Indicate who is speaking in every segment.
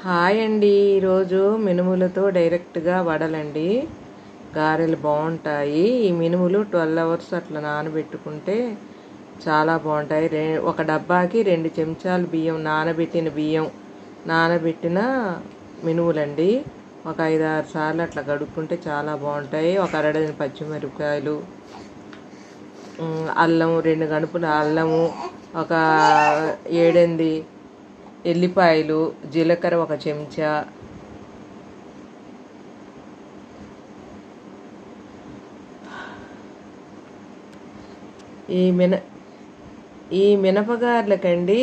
Speaker 1: Hi అండి. ఈరోజు మినుములతో డైరెక్ట్గా వడలండి. గారెలు బాగుంటాయి. ఈ మినుములు 12 అవర్స్ అట్లా నానబెట్టుకుంటే చాలా బాగుంటాయి. ఒక డబ్బాకి 2 చెంచాలు బియ్యం, నానబెట్టిన మినుములండి. ఒక 5-6 సార్లు అట్లా కడుక్కుంటే చాలా బాగుంటాయి. ఒక అరడజన పచ్చిమిరపకాయలు, అల్లం, 2 గనుపుల అల్లము, ఒక 7-8 ఎల్లిపాయలు, జీలకర్ర 1 చెంచా, ఈ మినపగార్లకండి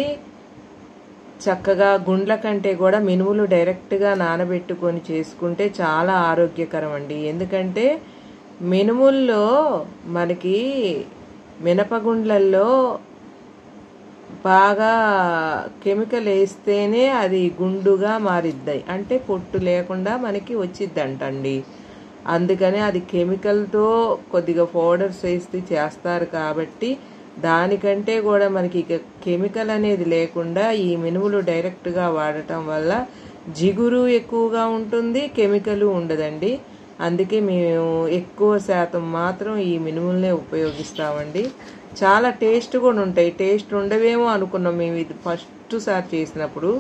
Speaker 1: చక్కగా గుండ్ల కంటే కూడా మినుములు డైరెక్ట్గా నానబెట్టుకొని చేసుకుంటే చాలా ఆరోగ్యకరం అండి. ఎందుకంటే మినుముల్లో మనకి మినపగుండ్లల్లో బాగా కెమికల్ వేస్తేనే అది గుండుగా మారిద్దాయి, అంటే పొట్టు లేకుండా మనకి వచ్చిద్దంటండి. అందుకని అది కెమికల్తో కొద్దిగా పౌడర్స్ వేసి చేస్తారు కాబట్టి దానికంటే కూడా మనకి కెమికల్ అనేది లేకుండా ఈ మినుములు డైరెక్ట్గా వాడటం వల్ల జిగురు ఎక్కువగా ఉంటుంది, కెమికల్ ఉండదండి. అందుకే మేము ఎక్కువ శాతం మాత్రం ఈ మినుములనే ఉపయోగిస్తామండి. చాలా టేస్ట్ కూడా ఉంటాయి. టేస్ట్ ఉండవేమో అనుకున్నాం మేము ఇది ఫస్ట్ సారి చేసినప్పుడు,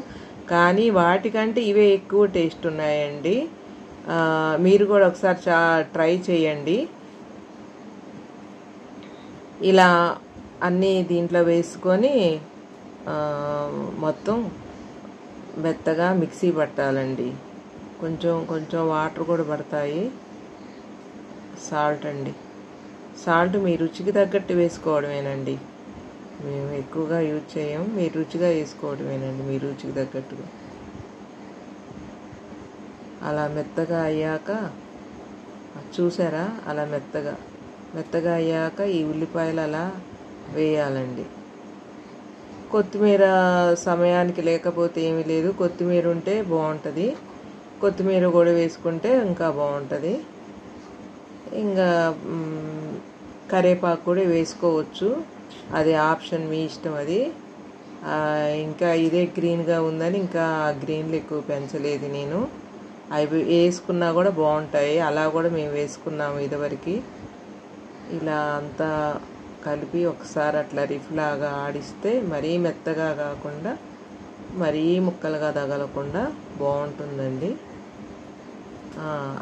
Speaker 1: కానీ వాటికంటే ఇవే ఎక్కువ టేస్ట్ ఉన్నాయండి. మీరు కూడా ఒకసారి ట్రై చేయండి. ఇలా అన్నీ దీంట్లో వేసుకొని మొత్తం మెత్తగా మిక్సీ పట్టాలండి. కొంచెం కొంచెం వాటర్ కూడా పడతాయి. సాల్ట్ అండి, సాల్ట్ మీ రుచికి తగ్గట్టు వేసుకోవడమేనండి. మేము ఎక్కువగా యూజ్ చేయం, మీరు రుచిగా వేసుకోవడమేనండి, మీ రుచికి తగ్గట్టుగా. అలా మెత్తగా అయ్యాక చూసారా, అలా మెత్తగా అయ్యాక ఈ ఉల్లిపాయలు అలా వేయాలండి. కొత్తిమీర సమయానికి లేకపోతే ఏమీ లేదు, కొత్తిమీర ఉంటే బాగుంటుంది. కొత్తిమీర కూడా వేసుకుంటే ఇంకా బాగుంటుంది. ఇంకా కరివేపాకు కూడా వేసుకోవచ్చు, అది ఆప్షన్, మీ ఇష్టం అది. ఇంకా ఇదే గ్రీన్గా ఉందని ఇంకా గ్రీన్లు ఎక్కువ పెంచలేదు నేను. అవి వేసుకున్నా కూడా బాగుంటాయి, అలా కూడా మేము వేసుకున్నాము ఇదివరకు. ఇలా అంతా కలిపి ఒకసారి అట్లా రిఫ్లాగా ఆడిస్తే మరీ మెత్తగా కాకుండా మరీ ముక్కలుగా తగలకుండా బాగుంటుందండి.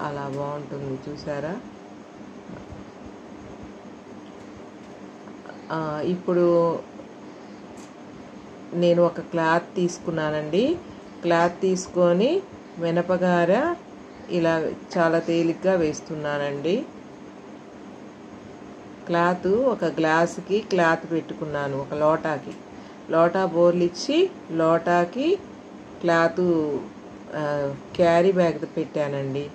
Speaker 1: అలా బాగుంటుంది, చూసారా. ఇప్పుడు నేను ఒక క్లాత్ తీసుకున్నానండి. క్లాత్ తీసుకొని మినపగార ఇలా చాలా తేలిగ్గా వేస్తున్నానండి. క్లాత్ ఒక గ్లాసుకి క్లాత్ పెట్టుకున్నాను, ఒక లోటా బోర్లిచ్చి లోటాకి క్లాత్ క్యారీ బ్యాగ్ పెట్టానండి.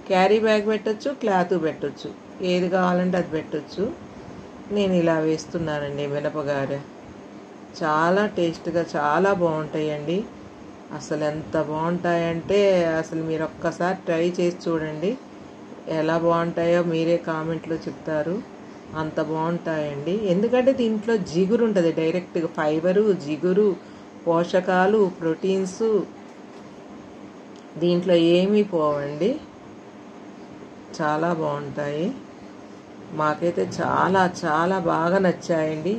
Speaker 1: క్యారీ బ్యాగ్ పెట్టచ్చు, క్లాత్ పెట్టచ్చు, ఏది కావాలంటే అది పెట్టచ్చు. నేను ఇలా వేస్తున్నానండి మినపగారె. చాలా టేస్ట్గా చాలా బాగుంటాయండి. అసలు ఎంత బాగుంటాయంటే అసలు మీరు ఒక్కసారి ట్రై చేసి చూడండి, ఎలా బాగుంటాయో మీరే కామెంట్లో చెప్తారు. అంత బాగుంటాయండి. ఎందుకంటే దీంట్లో జిగురు ఉంటుంది, డైరెక్ట్గా ఫైబరు, జిగురు, పోషకాలు, ప్రోటీన్స్ దీంట్లో ఏమీ పోవండి. చాలా బాగుంటాయి. మాకైతే చాలా చాలా బాగా నచ్చాయండి.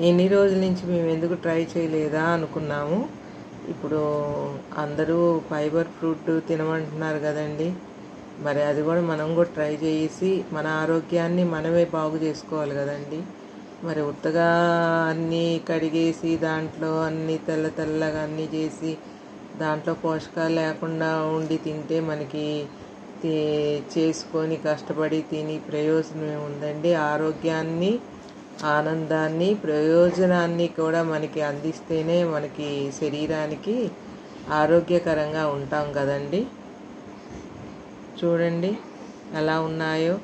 Speaker 1: ఎన్ని రోజుల నుంచి మేము ఎందుకు ట్రై చేయలేదా అనుకున్నాము. ఇప్పుడు అందరూ ఫైబర్ ఫ్రూట్ తినమంటున్నారు కదండి, మరి అది కూడా మనం కూడా ట్రై చేసి మన ఆరోగ్యాన్ని మనమే బాగు చేసుకోవాలి కదండి. మరి ఉత్తగా అన్నీ కడిగేసి దాంట్లో అన్నీ తెల్లగా అన్నీ చేసి దాంట్లో పోషకాలు లేకుండా ఉండి తింటే మనకి చేసుకొని కష్టపడి తిని ప్రయోజనం ఏముందండి. ఆరోగ్యాన్ని, ఆనందాన్ని, ప్రయోజనాన్ని కూడా మనకి అందిస్తేనే మనకి శరీరానికి ఆరోగ్యకరంగా ఉంటాం కదండి. చూడండి ఎలా ఉన్నాయో.